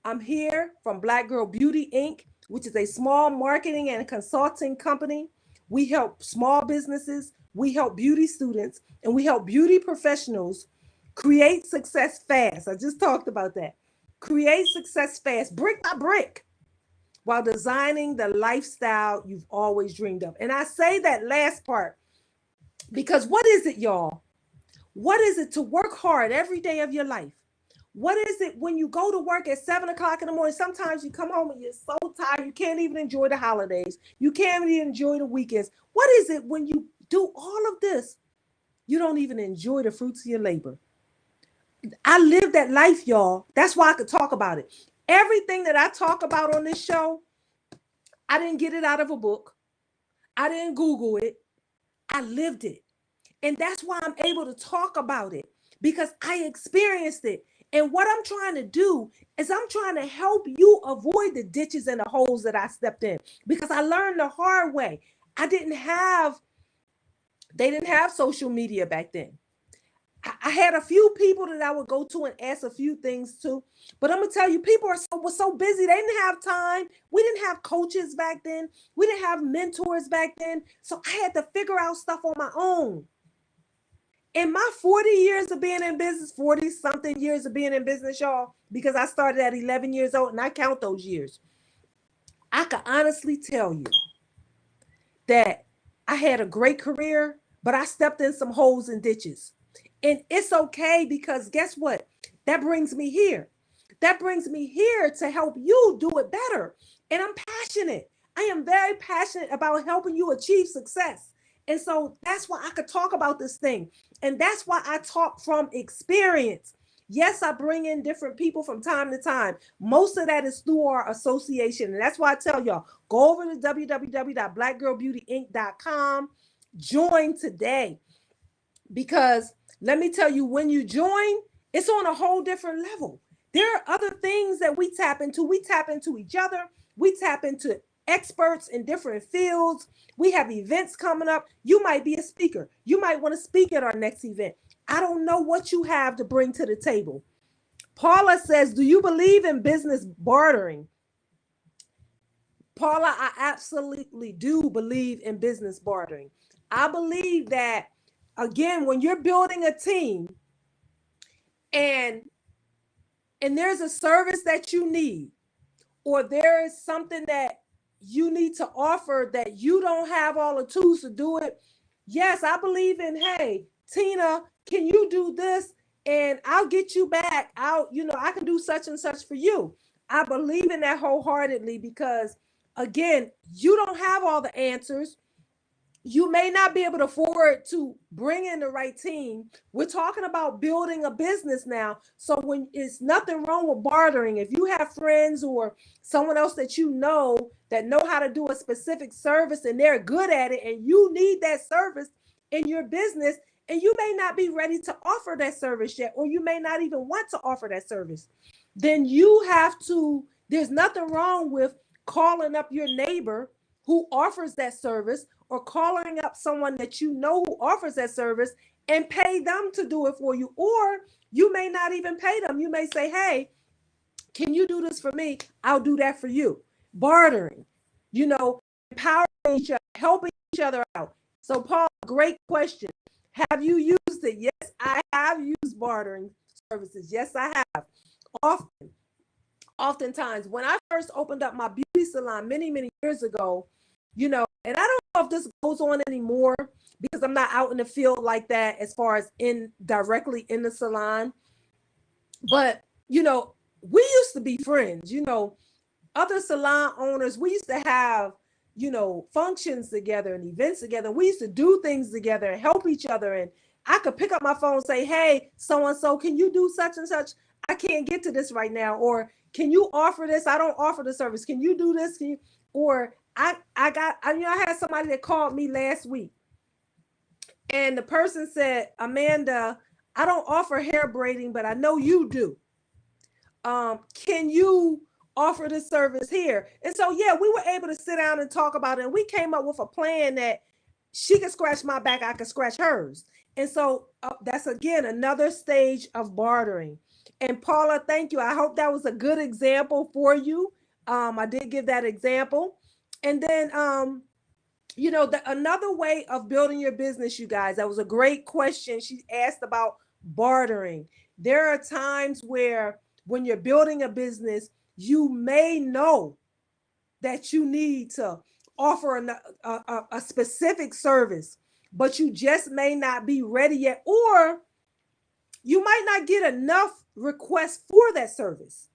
I'm here from Black Girl Beauty Inc., which is a small marketing and consulting company. We help small businesses, we help beauty students, and we help beauty professionals create success fast. I just talked about that. Create success fast, brick by brick, while designing the lifestyle you've always dreamed of. And I say that last part because what is it, y'all? What is it to work hard every day of your life? What is it when you go to work at 7 o'clock in the morning? Sometimes you come home and you're so tired, you can't even enjoy the holidays. You can't even enjoy the weekends. What is it when you do all of this, you don't even enjoy the fruits of your labor? I live that life, y'all. That's why I could talk about it. Everything that I talk about on this show, I didn't get it out of a book. I didn't Google it. I lived it. And that's why I'm able to talk about it, because I experienced it. And what I'm trying to do is I'm trying to help you avoid the ditches and the holes that I stepped in, because I learned the hard way. They didn't have social media back then. I had a few people that I would go to and ask a few things to, but I'm gonna tell you, people were so busy. They didn't have time. We didn't have coaches back then. We didn't have mentors back then. So I had to figure out stuff on my own. In my 40 years of being in business, 40 something years of being in business, y'all, because I started at 11 years old and I count those years, I can honestly tell you that I had a great career, but I stepped in some holes and ditches. And it's okay, because guess what? That brings me here. That brings me here to help you do it better. And I'm passionate. I am very passionate about helping you achieve success. And so that's why I could talk about this thing. And that's why I talk from experience. Yes, I bring in different people from time to time. Most of that is through our association. And that's why I tell y'all, go over to www.blackgirlbeautyinc.com. Join today. Because let me tell you, when you join, it's on a whole different level. There are other things that we tap into. We tap into each other. We tap into experts in different fields. We have events coming up. You might be a speaker. You might want to speak at our next event. I don't know what you have to bring to the table. Paula says, do you believe in business bartering? Paula, I absolutely do believe in business bartering. I believe that, again, when you're building a team and there's a service that you need, or there is something that you need to offer that you don't have all the tools to do it. Yes, I believe in, hey, Tina, can you do this? And I'll get you back. I can do such and such for you. I believe in that wholeheartedly, because again, you don't have all the answers. You may not be able to afford to bring in the right team. We're talking about building a business now. So when it's nothing wrong with bartering, if you have friends or someone else that you know how to do a specific service and they're good at it, and you need that service in your business, and you may not be ready to offer that service yet, or you may not even want to offer that service, then there's nothing wrong with calling up your neighbor who offers that service, or calling up someone that you know who offers that service and pay them to do it for you. Or you may not even pay them. You may say, hey, can you do this for me? I'll do that for you. Bartering, empowering each other, helping each other out. So Paul, great question. Have you used it? Yes, I have used bartering services. Yes, I have. Oftentimes, when I first opened up my beauty salon many, many years ago, and I don't know if this goes on anymore, because I'm not out in the field like that as far as directly in the salon. But, we used to be friends, other salon owners. We used to have functions together and events together. We used to do things together and help each other. And I could pick up my phone and say, hey, so-and-so, can you do such and such? I can't get to this right now. Or can you offer this? I don't offer the service. Can you do this? Or I had somebody that called me last week, and the person said, Amanda, I don't offer hair braiding, but I know you do. Can you offer this service here? And so, yeah, we were able to sit down and talk about it. And we came up with a plan that she could scratch my back, I could scratch hers. And so that's, again, another stage of bartering. And Paula, thank you. I hope that was a good example for you. I did give that example. And then, another way of building your business, you guys, that was a great question. She asked about bartering. There are times where when you're building a business, you may know that you need to offer a specific service, but you just may not be ready yet, or you might not get enough requests for that service.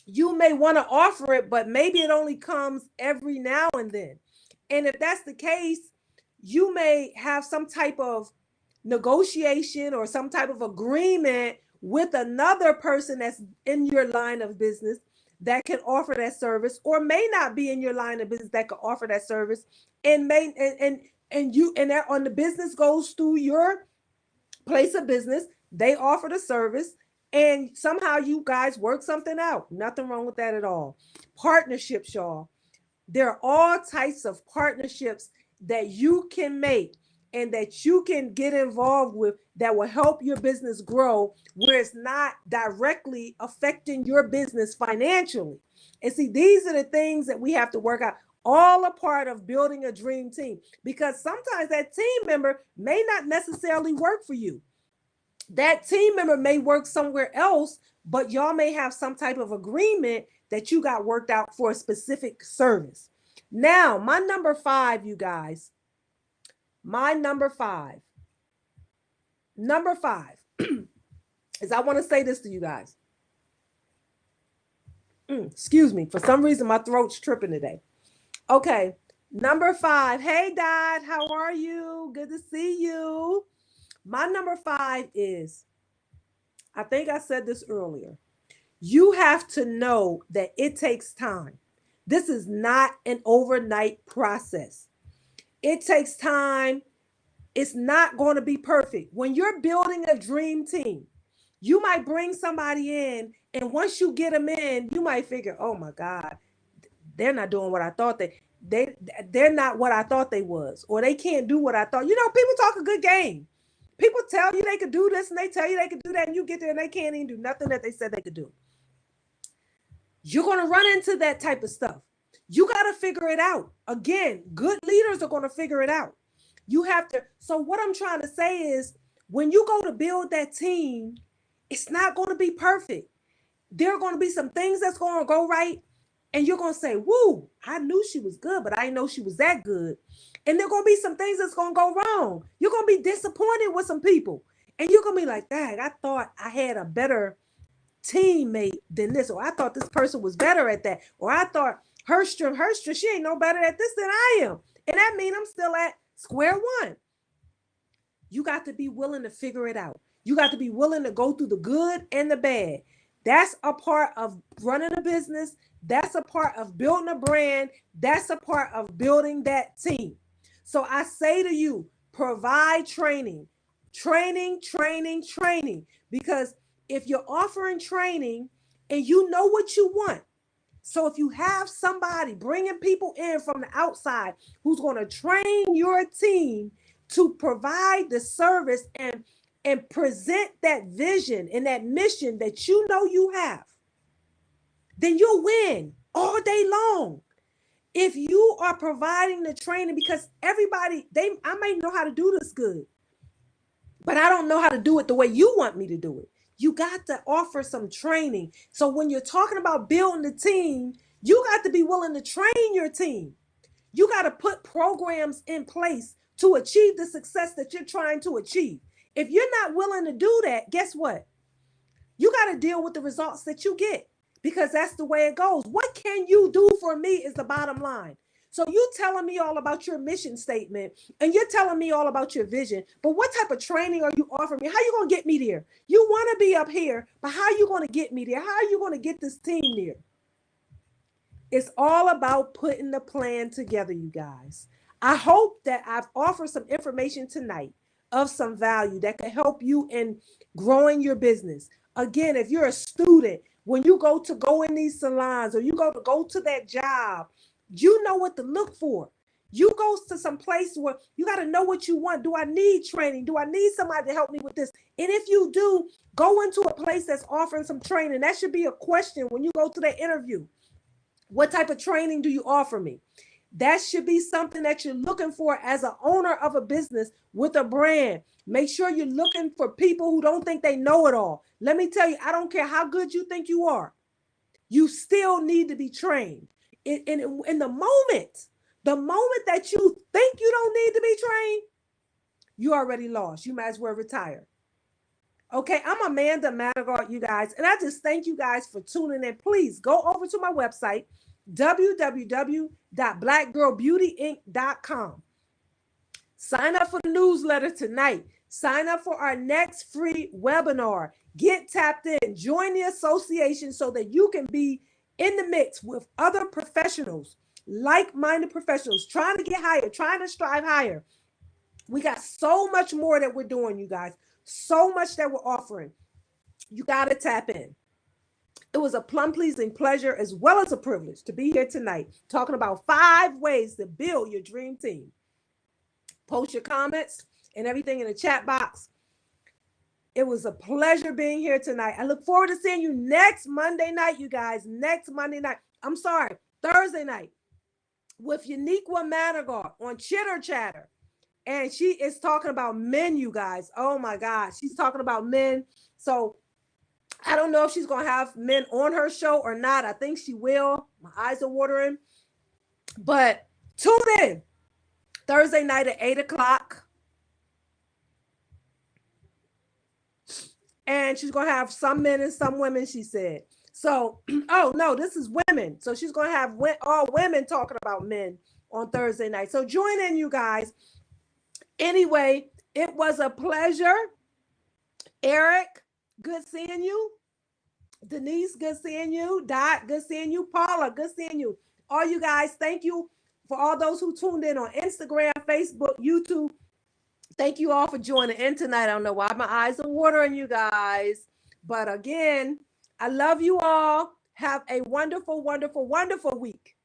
You may want to offer it, but maybe it only comes every now and then. And if that's the case, you may have some type of negotiation or some type of agreement with another person that's in your line of business that can offer that service, or may not be in your line of business that can offer that service, and that on the business goes through your place of business. They offer the service, and somehow you guys work something out. Nothing wrong with that at all. Partnerships, y'all. There are all types of partnerships that you can make and that you can get involved with that will help your business grow, where it's not directly affecting your business financially. And see, these are the things that we have to work out, all a part of building a dream team, because sometimes that team member may not necessarily work for you. That team member may work somewhere else, but y'all may have some type of agreement that you got worked out for a specific service. Now, my number 5, you guys, number five is, I want to say this to you guys. Excuse me. For some reason, my throat's tripping today. Okay. Number 5. Hey, Dad, how are you? Good to see you. My number 5 is, I think I said this earlier. You have to know that it takes time. This is not an overnight process. It takes time. It's not going to be perfect. When you're building a dream team, you might bring somebody in, and once you get them in, you might figure, oh my God, they're not doing what I thought they're not what I thought they was, or they can't do what I thought. People talk a good game. People tell you they could do this and they tell you they could do that, and you get there and they can't even do nothing that they said they could do. You're going to run into that type of stuff. You got to figure it out. Again, good leaders are going to figure it out. You have to. So what I'm trying to say is, when you go to build that team, it's not going to be perfect. There are going to be some things that's going to go right, and you're going to say, woo, I knew she was good, but I didn't know she was that good. And there are going to be some things that's going to go wrong. You're going to be disappointed with some people, and you're going to be like, dang, I thought I had a better teammate than this, or I thought this person was better at that, or I thought her strength, she ain't no better at this than I am. And that means I'm still at square one. You got to be willing to figure it out. You got to be willing to go through the good and the bad. That's a part of running a business. That's a part of building a brand. That's a part of building that team. So I say to you, provide training, because if you're offering training and you know what you want, so if you have somebody bringing people in from the outside who's going to train your team to provide the service and present that vision and that mission that you know you have, then you'll win all day long. If you are providing the training, because everybody, I might know how to do this good, but I don't know how to do it the way you want me to do it. You got to offer some training. So when you're talking about building the team, you got to be willing to train your team. You got to put programs in place to achieve the success that you're trying to achieve. If you're not willing to do that, guess what? You got to deal with the results that you get, because that's the way it goes. What can you do for me is the bottom line. So you telling me all about your mission statement and you're telling me all about your vision, but what type of training are you offering me? How are you going to get me there? You want to be up here, but how are you going to get me there? How are you going to get this team there? It's all about putting the plan together, you guys. I hope that I've offered some information tonight of some value that can help you in growing your business. Again, if you're a student, when you go in these salons or you go to that job, you know what to look for. You go to some place where you got to know what you want. Do I need training? Do I need somebody to help me with this? And if you do, go into a place that's offering some training. That should be a question when you go to the interview. What type of training do you offer me? That should be something that you're looking for as an owner of a business with a brand. Make sure you're looking for people who don't think they know it all. Let me tell you, I don't care how good you think you are. You still need to be trained. In the moment that you think you don't need to be trained, you already lost. You might as well retire. Okay, I'm Amanda Manigault, you guys, and I just thank you guys for tuning in. Please go over to my website, www.blackgirlbeautyinc.com. Sign up for the newsletter tonight. Sign up for our next free webinar. Get tapped in. Join the association so that you can be in the mix with other professionals, like-minded professionals, trying to get higher, trying to strive higher. We got so much more that we're doing, you guys. So much that we're offering. You got to tap in. It was a plum-pleasing pleasure as well as a privilege to be here tonight talking about 5 ways to build your dream team. Post your comments and everything in the chat box. It was a pleasure being here tonight. I look forward to seeing you next Monday night, you guys. Next Monday night. I'm sorry, Thursday night with Uniqua Manigault on Chitter Chatter. And she is talking about men, you guys. Oh my God. She's talking about men. So I don't know if she's going to have men on her show or not. I think she will. My eyes are watering. But tune in Thursday night at 8 o'clock. And she's going to have some men and some women, she said. So, oh no, this is women. So she's going to have all women talking about men on Thursday night. So join in, you guys. Anyway, it was a pleasure. Eric, good seeing you. Denise, good seeing you. Dot, good seeing you. Paula, good seeing you. All you guys, thank you for all those who tuned in on Instagram, Facebook, YouTube. Thank you all for joining in tonight. I don't know why my eyes are watering, you guys. But again, I love you all. Have a wonderful, wonderful, wonderful week.